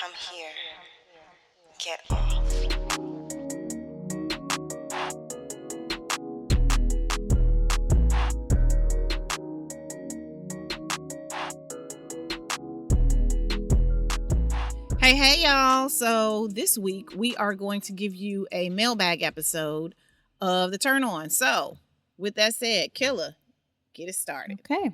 Come here. Get off. Hey, y'all. So this week we are going to give you a mailbag episode of the Turn On. So with that said, Killer, get it started. Okay. All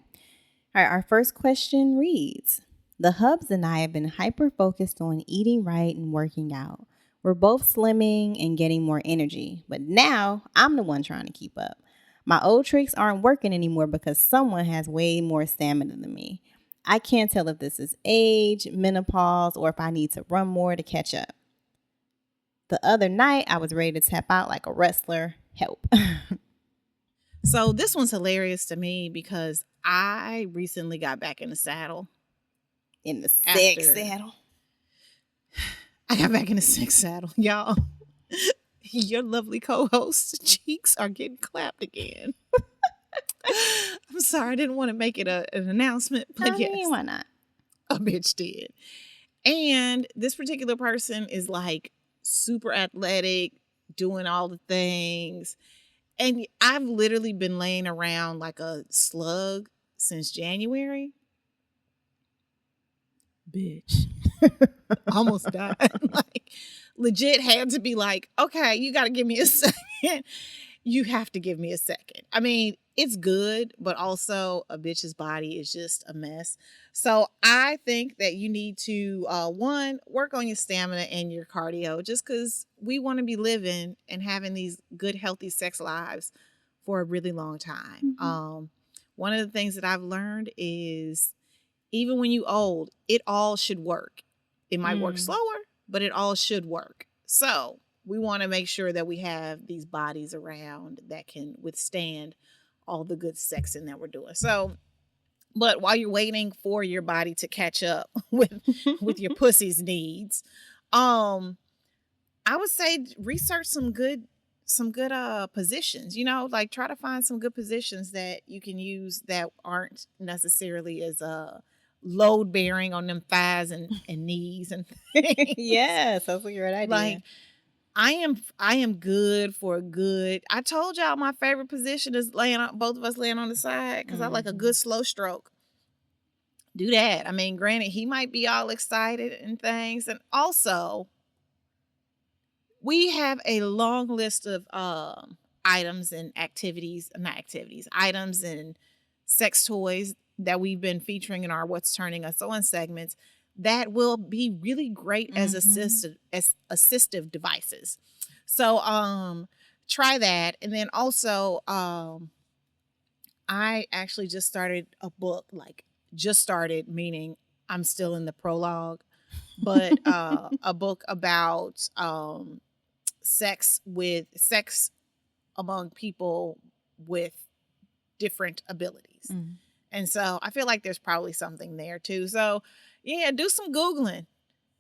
right. Our first question reads: The Hubs and I have been hyper focused on eating right and working out. We're both slimming and getting more energy, but now I'm the one trying to keep up. My old tricks aren't working anymore because someone has way more stamina than me. I can't tell if this is age, menopause, or if I need to run more to catch up. The other night, I was ready to tap out like a wrestler. Help. So this one's hilarious to me because I recently got back in the saddle. In the sex saddle. I got back in the sex saddle, y'all. Your lovely co-host cheeks are getting clapped again. I'm sorry, I didn't want to make it an announcement, but yes, Why not? a bitch did. And this particular person is like super athletic, doing all the things. And I've literally been laying around like a slug since January. Bitch. Almost died. Like, legit had to be like, okay, you got to give me a second. You have to give me a second. I mean, it's good, but also a bitch's body is just a mess. So I think that you need to, one, work on your stamina and your cardio just because we want to be living and having these good, healthy sex lives for a really long time. Mm-hmm. One of the things that I've learned is even when you old, it all should work. It might work slower, but it all should work. So we want to make sure that we have these bodies around that can withstand all the good sexing that we're doing. So, but while you're waiting for your body to catch up with your pussy's needs, I would say research some good positions, like try to find some good positions that you can use that aren't necessarily as load bearing on them thighs and knees and things. Yes, that's a great idea. Like I am good for a good. I told y'all my favorite position is both of us laying on the side because I like a good slow stroke. Do that. I mean, granted, he might be all excited and things, and also we have a long list of items and items and sex toys that we've been featuring in our What's Turning Us On segments that will be really great as assistive devices. So try that. And then also I actually just started a book, like just started, meaning I'm still in the prologue, but a book about sex among people with different abilities. And so I feel like there's probably something there too. So yeah, do some Googling.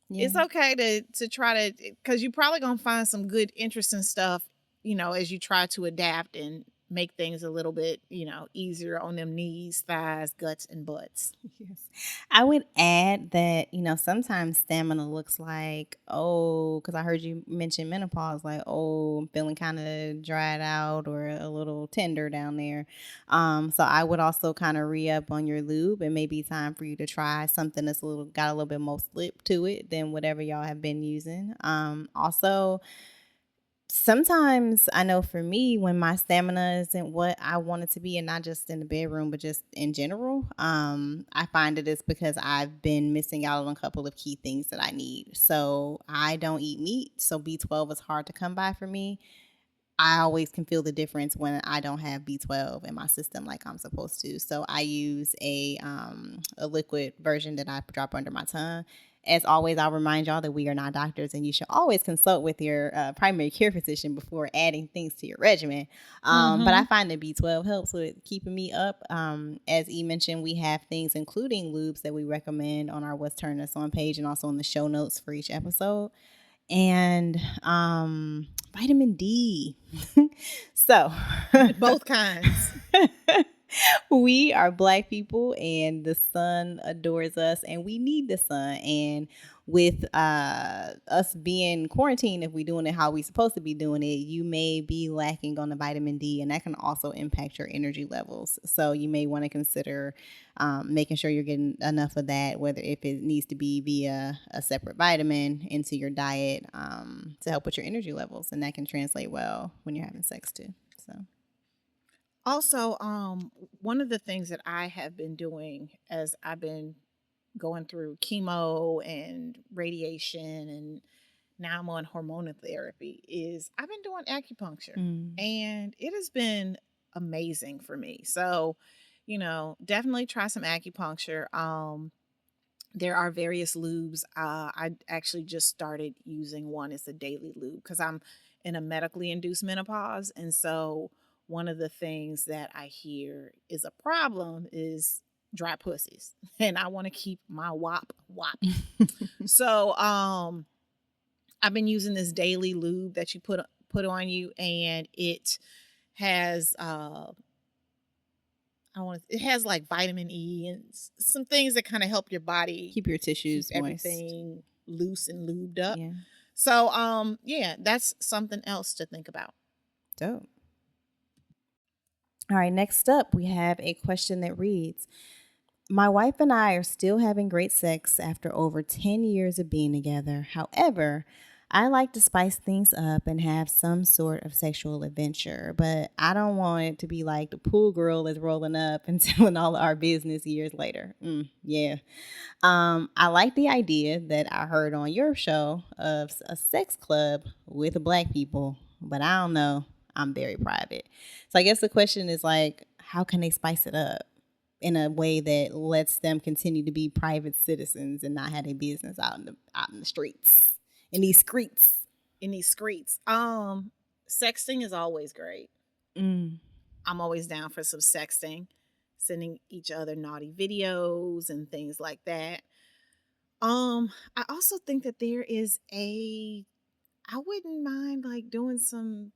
Yeah. It's okay to try to, because you're probably going to find some good, interesting stuff, as you try to adapt and make things a little bit, easier on them knees, thighs, guts, and butts. Yes. I would add that, sometimes stamina looks like, because I heard you mention menopause, like, I'm feeling kind of dried out or a little tender down there. So I would also kind of re-up on your lube. It may be time for you to try something that's got a little bit more slip to it than whatever y'all have been using. Also, sometimes I know for me, when my stamina isn't what I want it to be, and not just in the bedroom, but just in general, I find it is because I've been missing out on a couple of key things that I need. So I don't eat meat, so B12 is hard to come by for me. I always can feel the difference when I don't have B12 in my system like I'm supposed to. So I use a liquid version that I drop under my tongue. As always, I'll remind y'all that we are not doctors and you should always consult with your primary care physician before adding things to your regimen. But I find that B12 helps with keeping me up. As E mentioned, we have things including lubes that we recommend on our What's Turning Us On page and also in the show notes for each episode. And vitamin D. So both kinds. We are Black people, and the sun adores us, and we need the sun. And with us being quarantined, if we're doing it how we supposed to be doing it, you may be lacking on the vitamin D, and that can also impact your energy levels. So you may want to consider making sure you're getting enough of that, whether if it needs to be via a separate vitamin into your diet to help with your energy levels, and that can translate well when you're having sex too. So. Also, one of the things that I have been doing as I've been going through chemo and radiation, and now I'm on hormonal therapy, is I've been doing acupuncture, and it has been amazing for me. So, definitely try some acupuncture. There are various lubes. I actually just started using one. It's a daily lube because I'm in a medically induced menopause. And so one of the things that I hear is a problem is dry pussies. And I want to keep my wop. So I've been using this daily lube that you put on you, and it has it has like vitamin E and some things that kind of help your body keep your tissues keep moist, everything loose and lubed up. Yeah. So yeah, that's something else to think about. Dope. All right, next up we have a question that reads, my wife and I are still having great sex after over 10 years of being together. However, I like to spice things up and have some sort of sexual adventure, but I don't want it to be like the pool girl is rolling up and telling all our business years later. Yeah. I like the idea that I heard on your show of a sex club with Black people, but I don't know. I'm very private. So I guess the question is like, how can they spice it up in a way that lets them continue to be private citizens and not have their business out in the streets? In these streets. Sexting is always great. I'm always down for some sexting, sending each other naughty videos and things like that. I also think that I wouldn't mind like doing some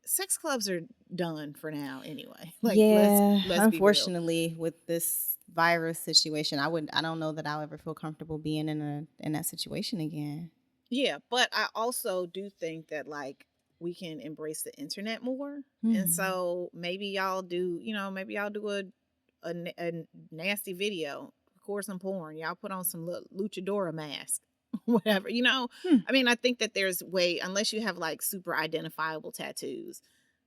sex clubs are done for now anyway. Like, yeah, let's unfortunately, with this virus situation, I don't know that I'll ever feel comfortable being in that situation again. Yeah, but I also do think that like we can embrace the internet more, and so maybe y'all do a nasty video, record some porn, y'all put on some luchadora mask, whatever. I mean, I think that there's unless you have like super identifiable tattoos,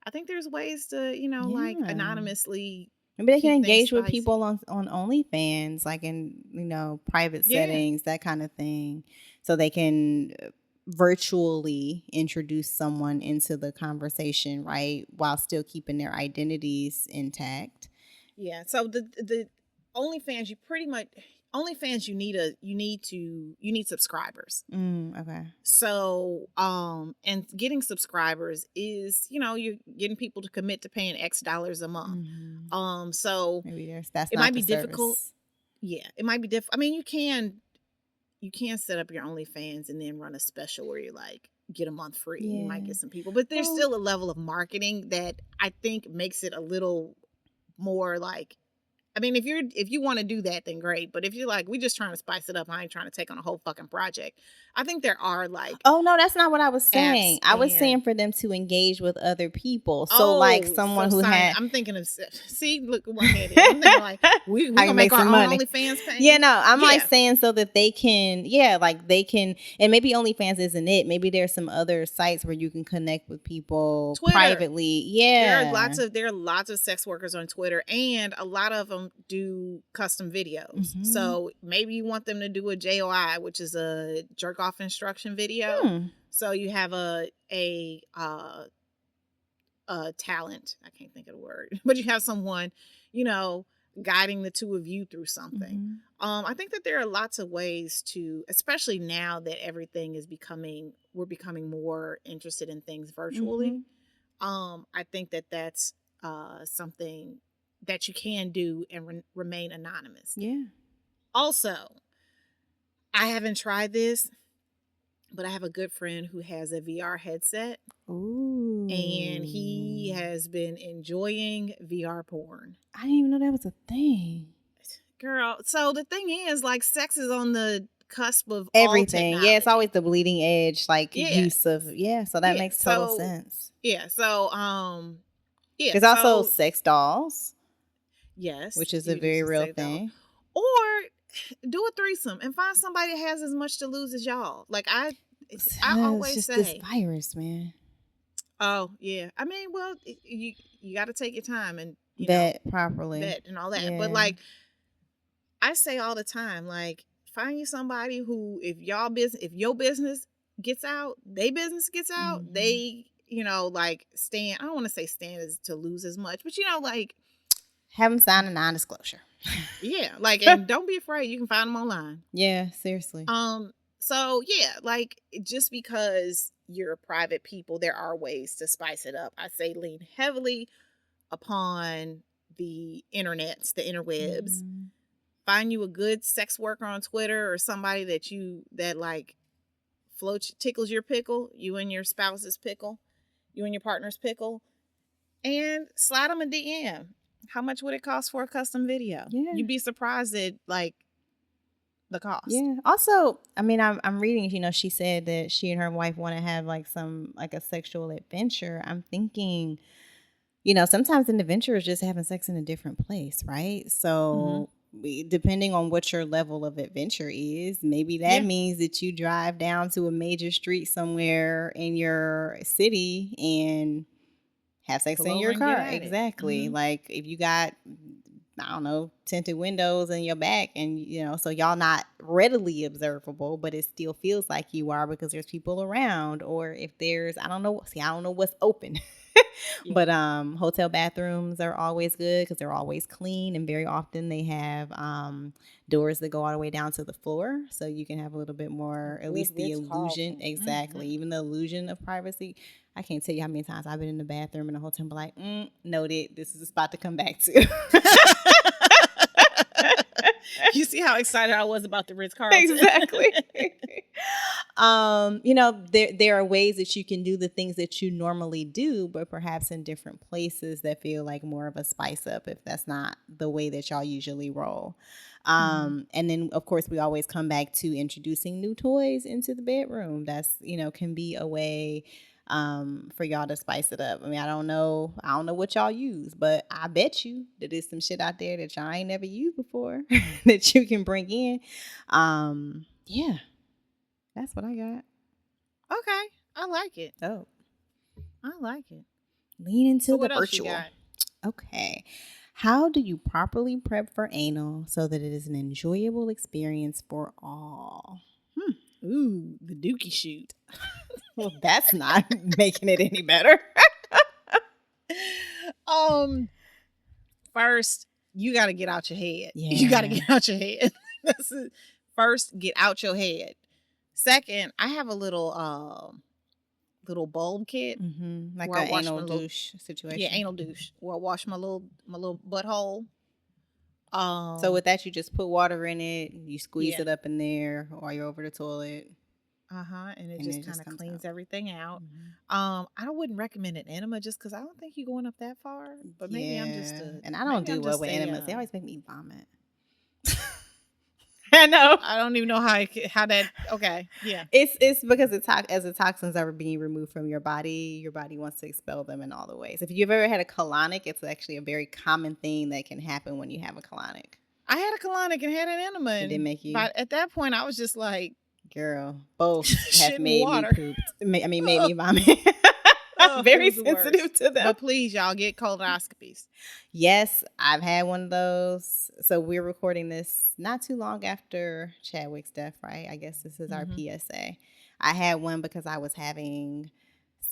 I think there's ways to like anonymously. Maybe they can engage with people on OnlyFans, like in private settings, that kind of thing, so they can virtually introduce someone into the conversation, right, while still keeping their identities intact. Yeah. So the OnlyFans, you need subscribers. Okay. So and getting subscribers is you're getting people to commit to paying X dollars a month. So maybe it might be difficult. Yeah, it might be difficult. I mean, you can set up your OnlyFans and then run a special where you like get a month free. Yeah. You might get some people, but there's still a level of marketing that I think makes it a little more like, I mean, if you want to do that, then great. But if you're like, we just trying to spice it up, I ain't trying to take on a whole fucking project. I think there are like, oh no, that's not what I was saying. I was saying for them to engage with other people. So like someone who had, I'm thinking of, look what I'm thinking like we gonna make our own OnlyFans page. Yeah, no, I'm like saying so that they can, and maybe OnlyFans isn't it. Maybe there's some other sites where you can connect with people privately. Yeah, there are lots of sex workers on Twitter, and a lot of them do custom videos. So maybe you want them to do a JOI, which is a jerk off instruction video. So you have a talent, I can't think of the word, but you have someone guiding the two of you through something. I think that there are lots of ways to, especially now that everything is we're becoming more interested in things virtually. I think that that's something that you can do and remain anonymous. Yeah. Also, I haven't tried this, but I have a good friend who has a VR headset, Ooh. and he has been enjoying VR porn. I didn't even know that was a thing. Girl, so the thing is, like, sex is on the cusp of Everything. all Yeah, it's technology. always the bleeding edge, like Yeah. use of so that Yeah, makes total so sense. yeah, so yeah, There's also so sex dolls, yes, which is a you can very just real say that. thing. Or do a threesome and find somebody that has as much to lose as y'all. Like I It's always just this say, virus, man. oh yeah, I mean, well, you got to take your time and Vet properly. vet and all that. Yeah. But like I say all the time, like find you somebody who, if your business gets out, they business gets out, Mhm. they like stand. I don't want to say stand as to lose as much, but like Have them sign a non-disclosure. yeah, like, and don't be afraid. You can find them online. Yeah, seriously. So yeah, like just because you're private people, there are ways to spice it up. I say lean heavily upon the internets, the interwebs. Mhm. Find you a good sex worker on Twitter or somebody that like tickles your pickle, you and your spouse's pickle, you and your partner's pickle, and slide them a DM. How much would it cost for a custom video? Yeah. You'd be surprised at like the cost. Yeah. Also, I mean, I'm reading. She said that she and her wife want to have like a sexual adventure. I'm thinking, sometimes an adventure is just having sex in a different place, right? So, depending on what your level of adventure is, maybe that means that you drive down to a major street somewhere in your city and have sex Pull in over your and get car. at it. Exactly. Like if you got, I don't know, tinted windows in your back and, so y'all not readily observable, but it still feels like you are because there's people around. Or if there's, I don't know what's open. Yeah. But hotel bathrooms are always good because they're always clean, and very often they have doors that go all the way down to the floor, so you can have a little bit more, at least the illusion. Exactly, even the illusion of privacy. I can't tell you how many times I've been in the bathroom in a hotel and be like, noted, this is a spot to come back to. You see how excited I was about the Ritz-Carlton? Exactly. There are ways that you can do the things that you normally do, but perhaps in different places that feel like more of a spice up if that's not the way that y'all usually roll. And then of course we always come back to introducing new toys into the bedroom. That's, can be a way for y'all to spice it up. I mean, I don't know what y'all use, but I bet you that there's some shit out there that y'all ain't never used before that you can bring in. Yeah. That's what I got. Okay, I like it. Oh, I like it. lean into So the what else you virtual. got? Okay. How do you properly prep for anal so that it is an enjoyable experience for all? Ooh, the dookie shoot. Well, that's not making it any better. First, you got to get out your head. Yeah. You got to get out your head. That's it. First, get out your head. Second, I have a little bulb kit. Like where I an wash anal my little- douche situation. Yeah, anal douche. Where I wash my little butthole. So with that, you just put water in it, you squeeze Yeah. it up in there while you're over the toilet. And it just kind of cleans everything out. I wouldn't recommend an enema just because I don't think you're going up that far. But maybe I'm just and I don't do well with enemas. They always make me vomit. I know. I don't even know how that. Okay, yeah. It's because as the toxins are being removed from your body wants to expel them in all the ways. If you've ever had a colonic, it's actually a very common thing that can happen when you have a colonic. I had a colonic and had an enema. It didn't make you. But at that point, I was just like, girl, both Shit have in made water. me poop. Made me vomit. I'm very it was the sensitive worst. to them. But please, y'all get colonoscopies. Yes, I've had one of those. So we're recording this not too long after Chadwick's death, right? I guess this is our PSA. I had one because I was having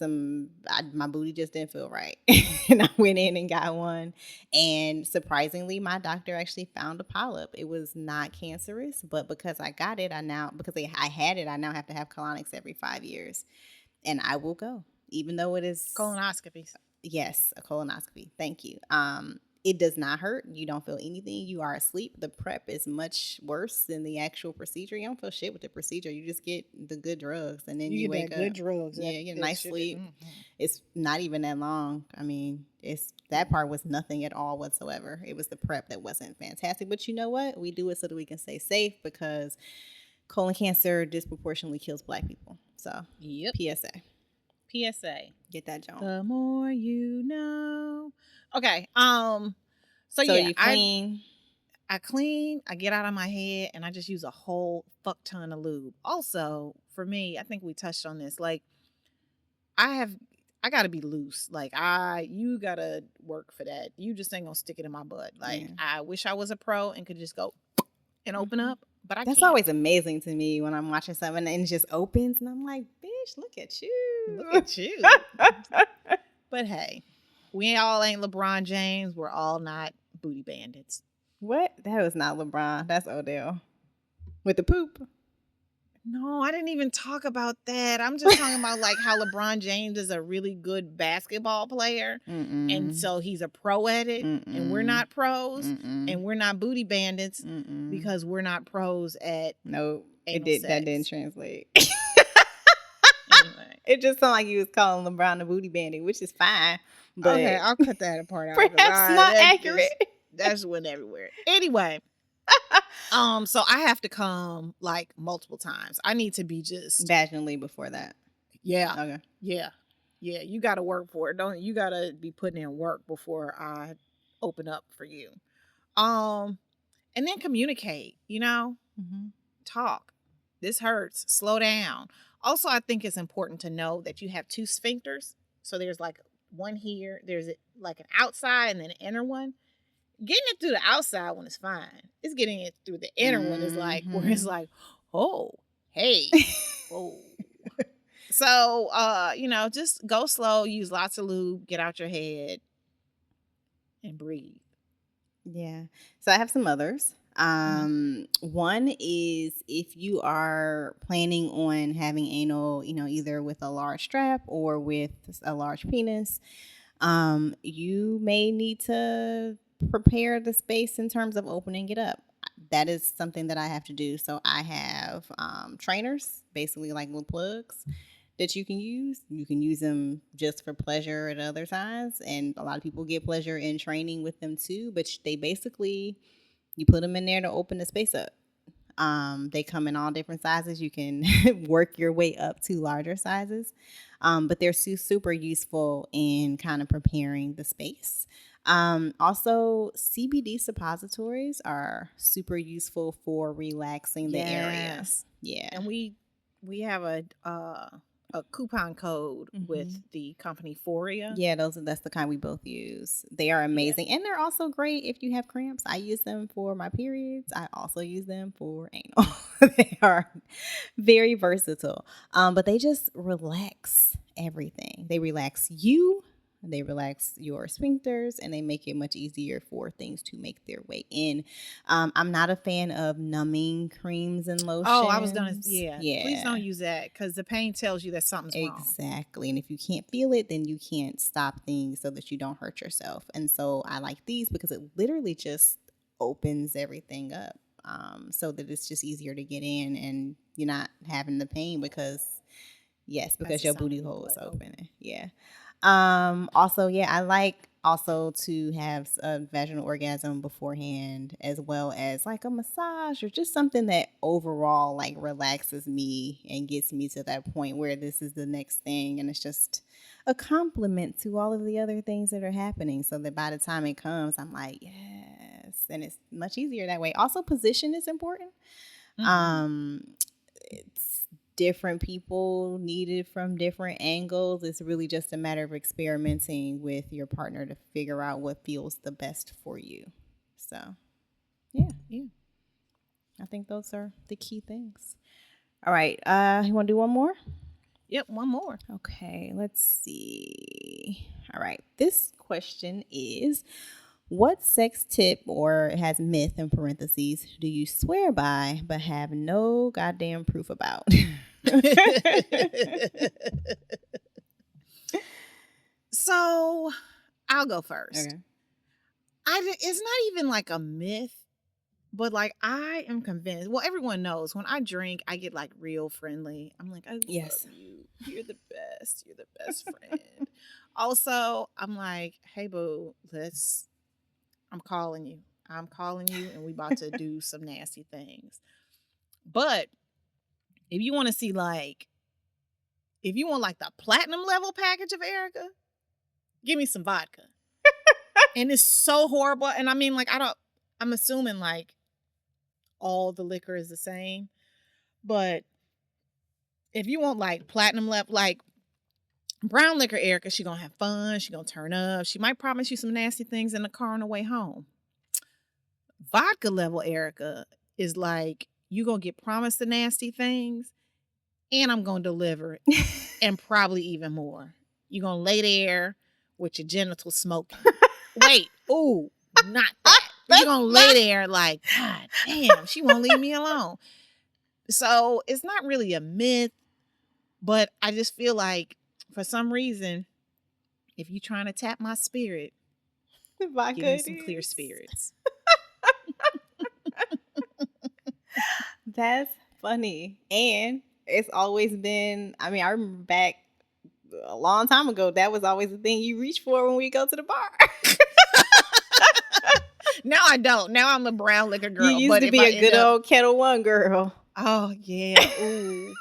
my booty just didn't feel right. And I went in and got one. And surprisingly, my doctor actually found a polyp. It was not cancerous, but because I got it, I now have to have colonics every 5 years. And I will go, even though it is Colonoscopies. Yes, a colonoscopy. Thank you. it does not hurt. You don't feel anything. You are asleep. The prep is much worse than the actual procedure. You don't feel shit with the procedure. You just get the good drugs, and then you get wake that up. good drugs. Yeah, you get a nice sleep. Mm-hmm. It's not even that long. I mean, that part was nothing at all whatsoever. It was the prep that wasn't fantastic. But you know what? We do it so that we can stay safe, because colon cancer disproportionately kills Black people. So, Yep. PSA. Get that, John. The more you know. Okay. So So yeah, you clean. I clean, I get out of my head, and I just use a whole fuck ton of lube. Also, for me, I think we touched on this. Like, I gotta be loose. Like, you gotta work for that. You just ain't gonna stick it in my butt. Like, I wish I was a pro and could just go and open up, but I can't. That's always amazing to me when I'm watching something and it just opens, and I'm like, bitch, look at you. Look at you. But hey, we all ain't LeBron James. We're all not booty bandits. What? That was not LeBron. That's Odell. With the poop. No, I didn't even talk about that. I'm just talking about like how LeBron James is a really good basketball player. And so he's a pro at it. And we're not pros. And we're not booty bandits because we're not pros at Nope. That didn't translate. Anyway. It just sounded like you was calling LeBron a booty bandit, which is fine. But okay, I'll cut that part out. Perhaps not accurate. That's went everywhere. Anyway. So I have to come like multiple times. I need to be just vaginally before that. Yeah. Okay. Yeah. You got to work for it. You got to be putting in work before I open up for you. And then communicate. Talk. This hurts. Slow down. Also, I think it's important to know that you have two sphincters. So there's like one here. There's like an outside and then an inner one. Getting it through the outside one is fine. It's getting it through the inner one is like, where it's like, oh, hey, whoa. So, just go slow, use lots of lube, get out your head, and breathe. Yeah. So I have some others. One is if you are planning on having anal, either with a large strap or with a large penis, you may need to prepare the space in terms of opening it up. That is something that I have to do. So I have trainers, basically like little plugs that you can use. You can use them just for pleasure at other times, and a lot of people get pleasure in training with them too. But they basically, you put them in there to open the space up. They come in all different sizes. You can work your way up to larger sizes, but they're super useful in kind of preparing the space. Also, CBD suppositories are super useful for relaxing the area. Yeah. And we have a coupon code with the company Foria. Yeah, that's the kind we both use. They are amazing. And they're also great if you have cramps. I use them for my periods. I also use them for anal. They are very versatile. But they just relax everything. They relax you. They relax your sphincters, and they make it much easier for things to make their way in. I'm not a fan of numbing creams and lotions. Oh, I was gonna, yeah. Please don't use that, because the pain tells you that something's wrong. Exactly, and if you can't feel it, then you can't stop things so that you don't hurt yourself. And so I like these because it literally just opens everything up, so that it's just easier to get in, and you're not having the pain because your booty hole is open. Yeah. Also, I like also to have a vaginal orgasm beforehand, as well as like a massage or just something that overall like relaxes me and gets me to that point where this is the next thing, and it's just a compliment to all of the other things that are happening, so that by the time it comes, I'm like, yes, and it's much easier that way. Also, position is important. It's different people need it from different angles. It's really just a matter of experimenting with your partner to figure out what feels the best for you. So, yeah. I think those are the key things. All right. You want to do one more? Yep, one more. Okay, let's see. All right. This question is, what sex tip, or has myth in parentheses, do you swear by but have no goddamn proof about? So I'll go first. Okay. It's not even like a myth, but like I am convinced. Well, everyone knows when I drink, I get like real friendly. I'm like, I love you. You're the best. You're the best friend. Also, I'm like, hey boo, I'm calling you. I'm calling you, and we about to do some nasty things. But if you want to see if you want like the platinum level package of Erica, give me some vodka. And it's so horrible. And I mean, like, I'm assuming like all the liquor is the same. But if you want like platinum level, like brown liquor Erica, she gonna have fun. She gonna turn up. She might promise you some nasty things in the car on the way home. Vodka level Erica is like, you gonna get promised the nasty things, and I'm gonna deliver it, and probably even more. You gonna lay there with your genitals smoking. Wait, ooh, not that. You're gonna lay there like, God damn, she won't leave me alone. So it's not really a myth, but I just feel like for some reason, if you're trying to tap my spirit, give me some clear spirits. That's funny. And it's always been, I mean, I remember back a long time ago, that was always the thing you reach for when we go to the bar. Now I don't. Now I'm a brown liquor girl. You used to be a good old Kettle One girl. Oh yeah. Ooh.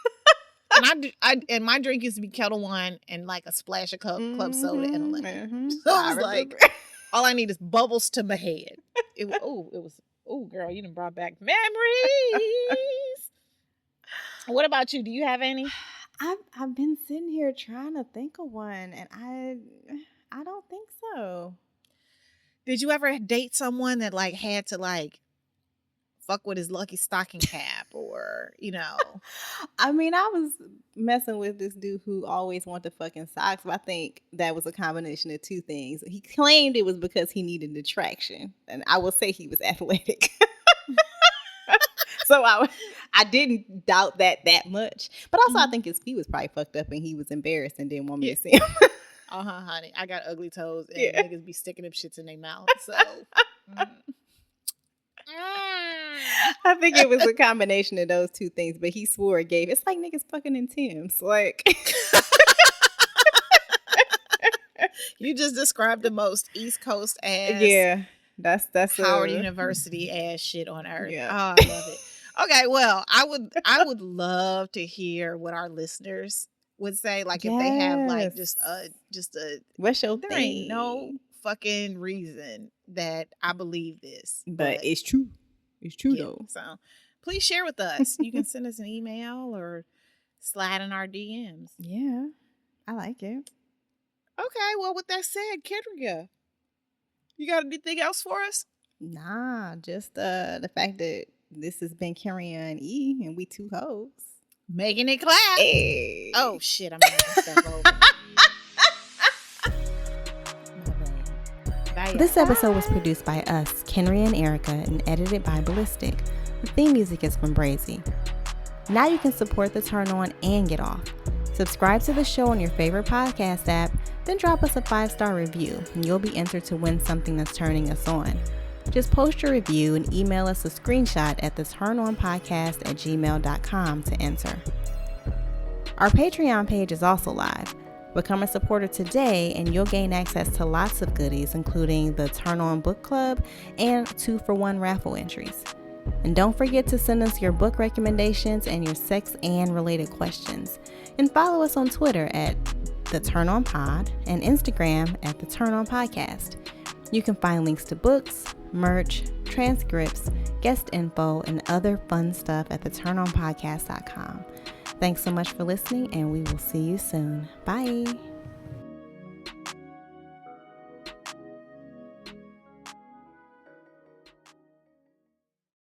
And my drink used to be Kettle One and like a splash of club soda and a lemon. So I was like, all I need is bubbles to my head. Girl, you done brought back memories. What about you? Do you have any? I've been sitting here trying to think of one, and I don't think so. Did you ever date someone that like had to like fuck with his lucky stocking cap, or I mean, I was messing with this dude who always wanted fucking socks, but I think that was a combination of two things. He claimed it was because he needed attraction, and I will say he was athletic. So I didn't doubt that much. But also, I think his feet was probably fucked up and he was embarrassed and didn't want me to see him. Honey. I got ugly toes and niggas be sticking them shits in their mouth. So I think it was a combination of those two things. But he swore it gave. It's like niggas fucking in Tim's. Like you just described the most East Coast ass. Yeah. That's Howard University ass shit on earth. Yeah. Oh, I love it. Okay, well, I would love to hear what our listeners would say. Like if they have like just a what's your there thing? ain't no fucking reason that I believe this. But it's true. It's true though. So please share with us. You can send us an email or slide in our DMs. Yeah. I like it. Okay, well with that said, Kenrya, you got anything else for us? Nah, just the fact that this has been Kenrya and E, and we two hoes. Making it clap. Hey. Oh, shit. I'm going to step over. Bye. This episode was produced by us, Kenrya and Erica, and edited by Ballistic. The theme music is from Brazy. Now you can support the Turn On and Get Off. Subscribe to the show on your favorite podcast app, then drop us a 5-star review, and you'll be entered to win something that's turning us on. Just post your review and email us a screenshot at theturnonpodcast@gmail.com to enter. Our Patreon page is also live. Become a supporter today and you'll gain access to lots of goodies, including the Turn On Book Club and 2-for-1 raffle entries. And don't forget to send us your book recommendations and your sex and related questions. And follow us on Twitter at The Turn On Pod and Instagram at The Turn On Podcast. You can find links to books, merch, transcripts, guest info, and other fun stuff at theturnonpodcast.com. Thanks so much for listening, and we will see you soon. Bye.